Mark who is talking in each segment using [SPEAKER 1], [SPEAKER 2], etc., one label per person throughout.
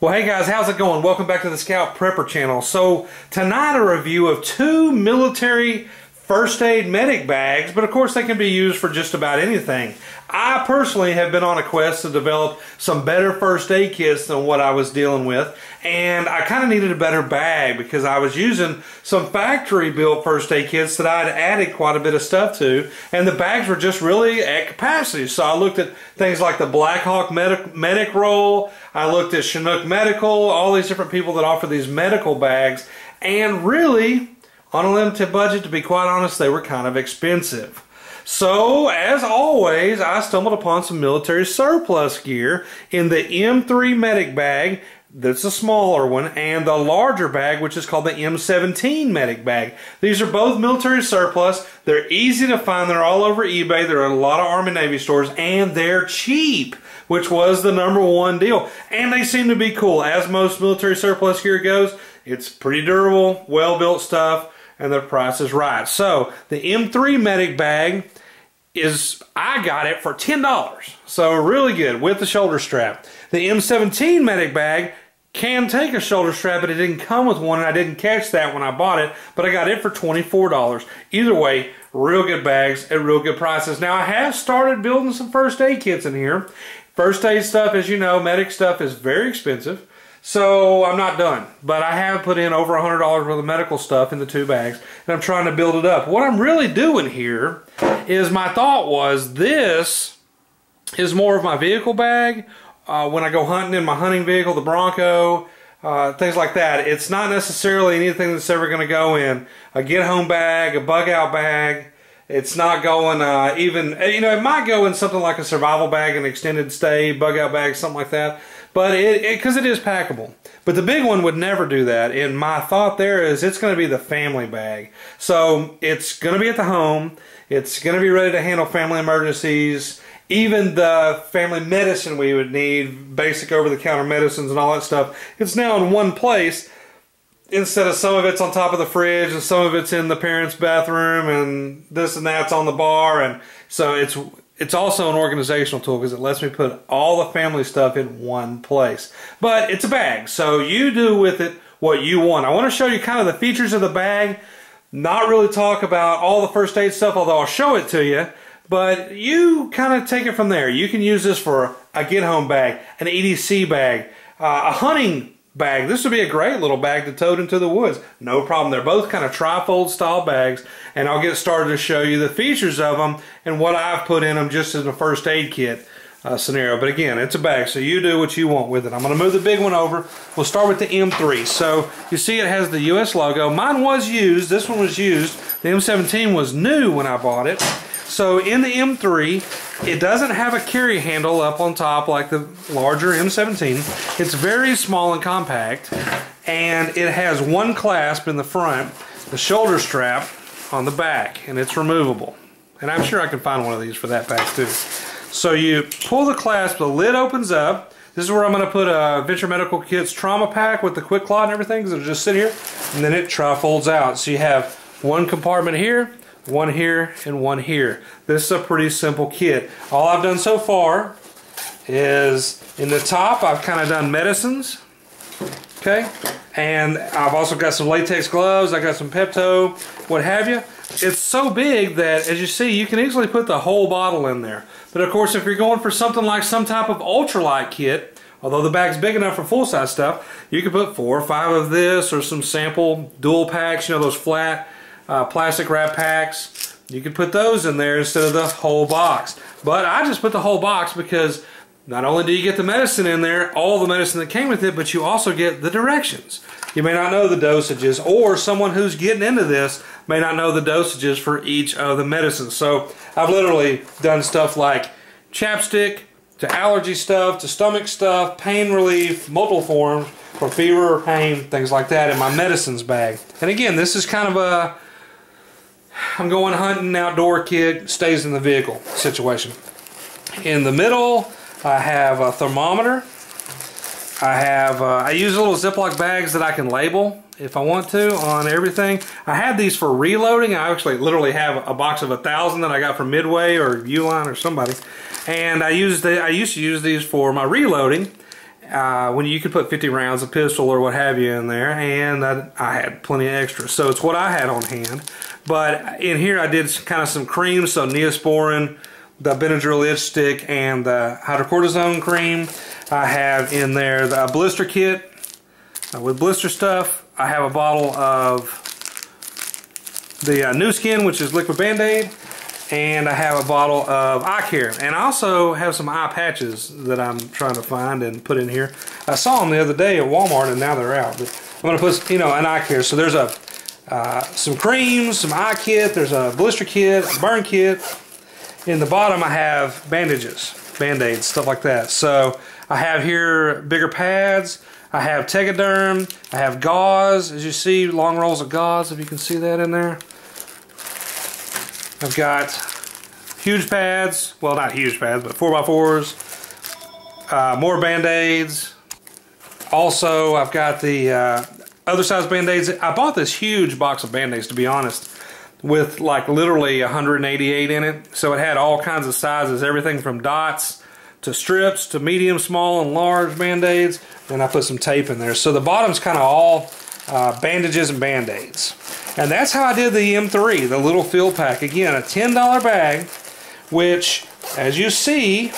[SPEAKER 1] Well, hey guys, how's it going? Welcome back to the Scout Prepper channel. So tonight a review of two military first aid medic bags, but of course they can be used for just about anything. I personally have been on a quest to develop some better first aid kits than what I was dealing with, and I kind of needed a better bag because I was using some factory built first aid kits that I'd added quite a bit of stuff to, and the bags were just really at capacity. So I looked at things like the Black Hawk medic roll, I looked at Chinook Medical, all these different people that offer these medical bags, and really, on a limited budget, to be quite honest, they were kind of expensive. So, as always, I stumbled upon some military surplus gear in the M3 medic bag, that's a smaller one, and the larger bag, which is called the M17 medic bag. These are both military surplus. They're easy to find. They're all over eBay. They're at a lot of Army Navy stores, and they're cheap, which was the #1 deal. And they seem to be cool. As most military surplus gear goes, it's pretty durable, well-built stuff, and the price is right. So the M3 medic bag I got it for $10. So really good with the shoulder strap. The M17 medic bag can take a shoulder strap, but it didn't come with one, and I didn't catch that when I bought it, but I got it for $24. Either way, real good bags at real good prices. Now I have started building some first aid kits in here. First aid stuff, as you know, medic stuff is very expensive. So I'm not done, but I have put in over $100 worth of medical stuff in the two bags, and I'm trying to build it up. What I'm really doing here is, my thought was, this is more of my vehicle bag. When I go hunting in my hunting vehicle, the Bronco, things like that. It's not necessarily anything that's ever going to go in a get-home bag, a bug-out bag. It's not going even, you know, it might go in something like a survival bag, an extended stay, bug-out bag, something like that. But because it is packable. But the big one would never do that. And my thought there is it's going to be the family bag. So it's going to be at the home. It's going to be ready to handle family emergencies. Even the family medicine we would need, basic over-the-counter medicines and all that stuff. It's now in one place, instead of some of it's on top of the fridge and some of it's in the parents' bathroom and this and that's on the bar. And so it's also an organizational tool because it lets me put all the family stuff in one place. But it's a bag, so you do with it what you want. I want to show you kind of the features of the bag, not really talk about all the first aid stuff, although I'll show it to you, but you kind of take it from there. You can use this for a get-home bag, an EDC bag, a hunting bag. This would be a great little bag to tote into the woods. No problem. They're both kind of trifold style bags, and I'll get started to show you the features of them and what I've put in them just as a first aid kit scenario. But again, it's a bag, so you do what you want with it. I'm going to move the big one over. We'll start with the M3. So you see it has the US logo. Mine was used. This one was used. The M17 was new when I bought it. So in the M3, it doesn't have a carry handle up on top like the larger M17. It's very small and compact, and it has one clasp in the front, the shoulder strap on the back, and it's removable. And I'm sure I can find one of these for that bag too. So you pull the clasp, the lid opens up. This is where I'm going to put a Venture Medical Kit's trauma pack with the quick clot and everything, because it'll just sit here, and then it trifolds out. So you have one compartment here, one here, and one here. This is a pretty simple kit. All I've done so far is, in the top, I've kind of done medicines, okay? And I've also got some latex gloves, I got some Pepto, what have you. It's so big that, as you see, you can easily put the whole bottle in there. But of course, if you're going for something like some type of ultralight kit, although the bag's big enough for full-size stuff, you can put 4 or 5 of this, or some sample dual packs, you know, those flat plastic wrap packs. You could put those in there instead of the whole box. But I just put the whole box because not only do you get the medicine in there, all the medicine that came with it, but you also get the directions. You may not know the dosages, or someone who's getting into this may not know the dosages for each of the medicines. So I've literally done stuff like chapstick, to allergy stuff, to stomach stuff, pain relief, multiple forms for fever or pain, things like that in my medicines bag. And again, this is kind of a I'm going hunting outdoor kit, stays in the vehicle situation. In the middle, I have a thermometer. I use little Ziploc bags that I can label if I want to on everything. I have these for reloading. I actually literally have a box of 1,000 that I got from Midway or Uline or somebody. And I used to use these for my reloading. when you could put 50 rounds of pistol or what have you in there, and I had plenty of extra. So it's what I had on hand. But in here I did kind of some creams, so Neosporin, the Benadryl itch stick, and the hydrocortisone cream. I have in there the blister kit with blister stuff. I have a bottle of the New Skin, which is liquid Band-Aid, and I have a bottle of eye care. And I also have some eye patches that I'm trying to find and put in here. I saw them the other day at Walmart, and now they're out. But I'm going to put, you know, an eye care. So there's some creams, some eye kit, there's a blister kit, a burn kit. In the bottom I have bandages, Band-Aids, stuff like that. So I have here bigger pads, I have Tegaderm, I have gauze, as you see, long rolls of gauze, if you can see that in there. I've got huge pads, well, not huge pads, but 4x4s, more Band-Aids. Also, I've got the other size Band-Aids. I bought this huge box of Band-Aids, to be honest, with like literally 188 in it. So it had all kinds of sizes, everything from dots to strips to medium, small, and large Band-Aids. And I put some tape in there. So the bottom's kind of all bandages and Band-Aids. And that's how I did the M3, the little field pack. Again, a $10 bag, which, as you see,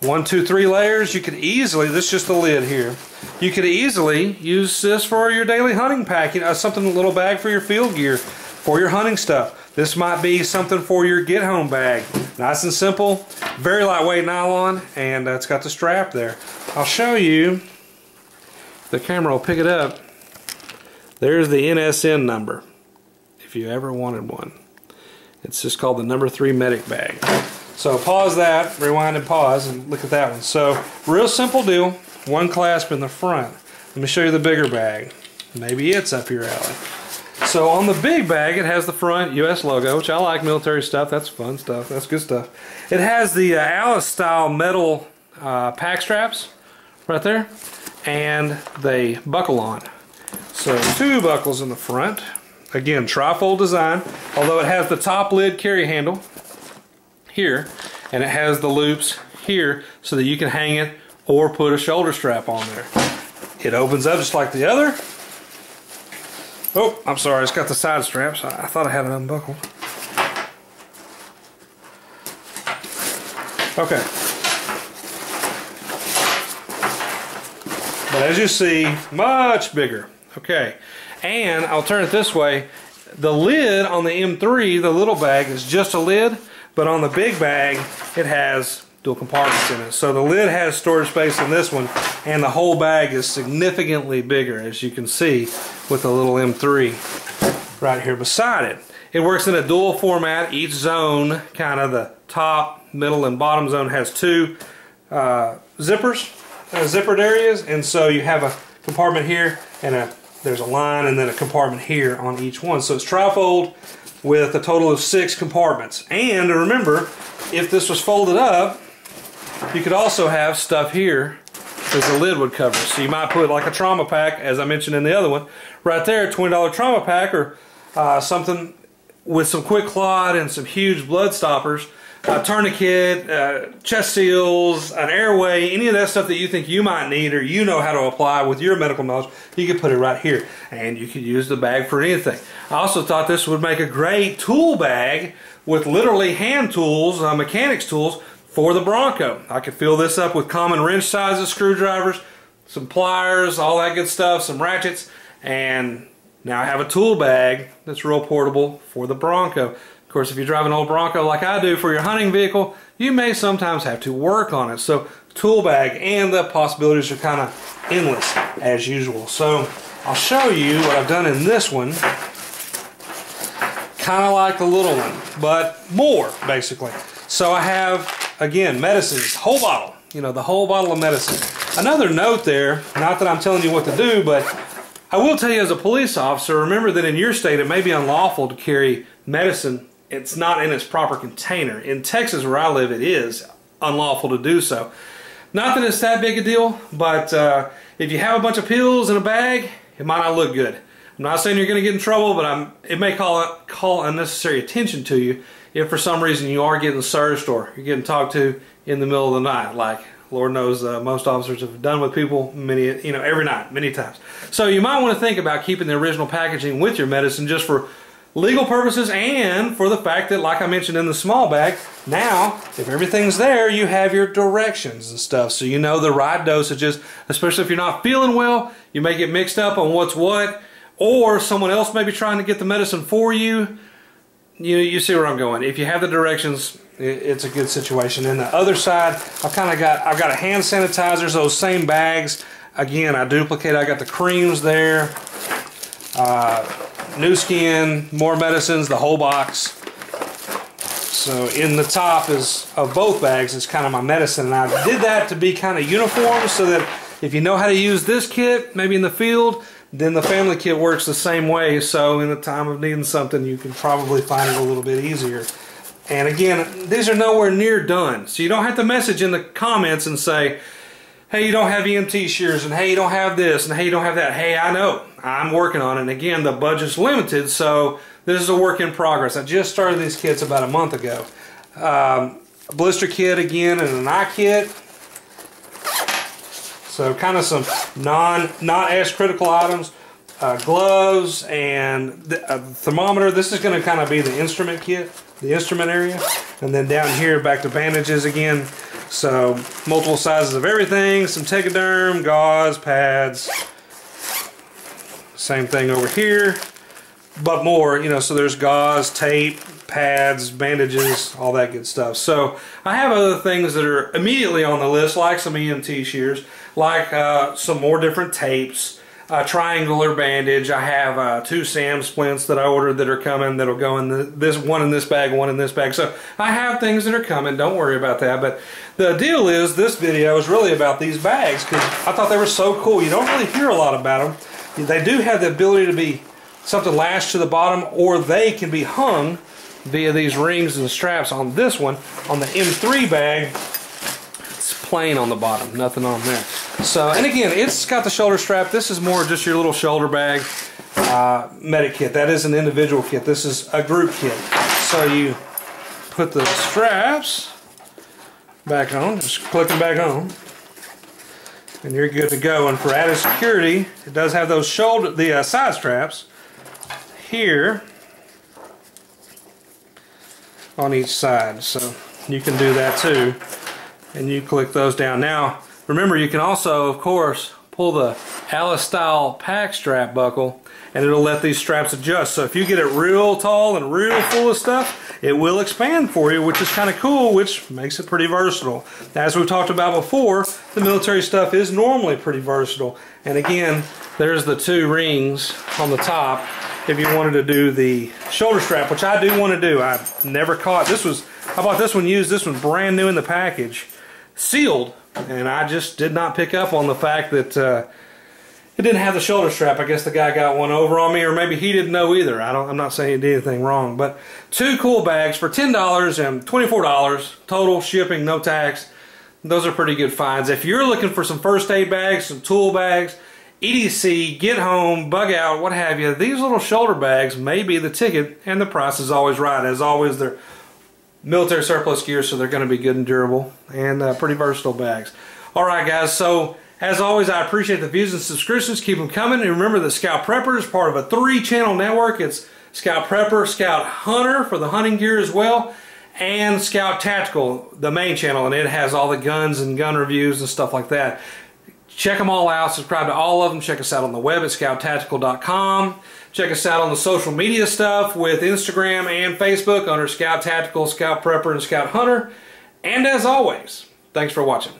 [SPEAKER 1] 1, 2, 3 layers. You could easily, this is just the lid here, you could easily use this for your daily hunting pack. You know, something, a little bag for your field gear, for your hunting stuff. This might be something for your get home bag. Nice and simple, very lightweight nylon, and it's got the strap there. I'll show you, the camera will pick it up. There's the NSN number, if you ever wanted one. It's just called the number 3 medic bag. So pause that, rewind and pause, and look at that one. So real simple deal, one clasp in the front. Let me show you the bigger bag. Maybe it's up your alley. So on the big bag, it has the front US logo, which I like, military stuff. That's fun stuff. That's good stuff. It has the Alice style metal pack straps right there, and they buckle on. So 2 buckles in the front. Again, trifold design, although it has the top lid carry handle here, and it has the loops here so that you can hang it or put a shoulder strap on there. It opens up just like the other. Oh, I'm sorry, it's got the side straps. I thought I had it unbuckled. Okay. But as you see, much bigger. Okay. And I'll turn it this way. The lid on the M3, the little bag, is just a lid, but on the big bag, it has dual compartments in it. So the lid has storage space in this one, and the whole bag is significantly bigger, as you can see, with the little M3 right here beside it. It works in a dual format. Each zone, kind of the top, middle, and bottom zone, has 2 zippered areas, and so you have a compartment here, and there's a line, and then a compartment here on each one. So it's trifold with a total of 6 compartments. And remember, if this was folded up, you could also have stuff here as the lid would cover. So you might put like a trauma pack, as I mentioned in the other one, right there, $20 trauma pack, or something with some quick clot and some huge blood stoppers, a tourniquet, chest seals, an airway, any of that stuff that you think you might need or you know how to apply with your medical knowledge, you could put it right here. And you could use the bag for anything. I also thought this would make a great tool bag with literally hand tools, mechanics tools, for the Bronco. I could fill this up with common wrench sizes, screwdrivers, some pliers, all that good stuff, some ratchets, and now I have a tool bag that's real portable for the Bronco. Of course, if you drive an old Bronco like I do for your hunting vehicle, you may sometimes have to work on it. So tool bag, and the possibilities are kind of endless as usual. So I'll show you what I've done in this one. Kind of like the little one, but more basically. So I have, again, medicines, whole bottle, you know, the whole bottle of medicine. Another note there, not that I'm telling you what to do, but I will tell you as a police officer, remember that in your state it may be unlawful to carry medicine. It's not in its proper container. In Texas, where I live, it is unlawful to do so. Not that it's that big a deal, but if you have a bunch of pills in a bag, it might not look good. I'm not saying you're going to get in trouble, but it may call unnecessary attention to you if for some reason you are getting searched or you're getting talked to in the middle of the night, like Lord knows most officers have done with people every night, many times. So you might want to think about keeping the original packaging with your medicine just for legal purposes and for the fact that, like I mentioned in the small bag, now if everything's there, you have your directions and stuff, so you know the right dosages, especially if you're not feeling well. You may get mixed up on what's what, or someone else may be trying to get the medicine for you. You see where I'm going. If you have the directions, it's a good situation. And the other side, I've got a hand sanitizer, those same bags. Again, I duplicate. I got the creams there. New Skin, more medicines, the whole box. So in the top of both bags is kind of my medicine, and I did that to be kind of uniform so that if you know how to use this kit, maybe in the field, then the family kit works the same way, so in the time of needing something you can probably find it a little bit easier. And again, these are nowhere near done, so you don't have to message in the comments and say, hey, you don't have EMT shears, and hey, you don't have this, and hey, you don't have that. Hey, I know. I'm working on it. And again, the budget's limited, so this is a work in progress. I just started these kits about a month ago. A blister kit again, and an eye kit. So kind of some not as critical items. Gloves and a thermometer. This is going to kind of be the instrument kit, the instrument area. And then down here, back to bandages again. So multiple sizes of everything, some Tegaderm, gauze, pads. Same thing over here, but more, so there's gauze, tape, pads, bandages, all that good stuff. So I have other things that are immediately on the list, like some EMT shears, like some more different tapes, triangular bandage. I have 2 SAM splints that I ordered that are coming, that'll go in this one in this bag, one in this bag. So I have things that are coming, don't worry about that. But the deal is, this video is really about these bags because I thought they were so cool. You don't really hear a lot about them. They do have the ability to be something lashed to the bottom, or they can be hung via these rings and straps. On this one, on the M3 bag, it's plain on the bottom, nothing on there. So, and again, it's got the shoulder strap. This is more just your little shoulder bag medic kit. That is an individual kit. This is a group kit. So you put the straps back on, just click them back on, and you're good to go. And for added security, it does have those side straps here on each side, so you can do that too. And you click those down. Now, remember, you can also, of course, pull the Alice style pack strap buckle, and it'll let these straps adjust. So if you get it real tall and real full of stuff, it will expand for you, which is kind of cool, which makes it pretty versatile. As we've talked about before, the military stuff is normally pretty versatile. And again, there's the 2 rings on the top if you wanted to do the shoulder strap, which I do want to do. I never caught this. I bought this one used. This one's brand new in the package, sealed, and I just did not pick up on the fact that it didn't have the shoulder strap. I guess the guy got one over on me, or maybe he didn't know either. I'm not saying he did anything wrong, but 2 cool bags for $10 and $24 total shipping, no tax. Those are pretty good finds. If you're looking for some first aid bags, some tool bags, EDC, get home, bug out, what have you, these little shoulder bags may be the ticket, and the price is always right. As always, they're military surplus gear, so they're going to be good and durable, and pretty versatile bags. All right, guys, so as always, I appreciate the views and subscriptions. Keep them coming. And remember, the Scout Prepper is part of a 3-channel network. It's Scout Prepper, Scout Hunter for the hunting gear as well, and Scout Tactical, the main channel, and it has all the guns and gun reviews and stuff like that. Check them all out. Subscribe to all of them. Check us out on the web at scouttactical.com. Check us out on the social media stuff with Instagram and Facebook under Scout Tactical, Scout Prepper, and Scout Hunter. And as always, thanks for watching.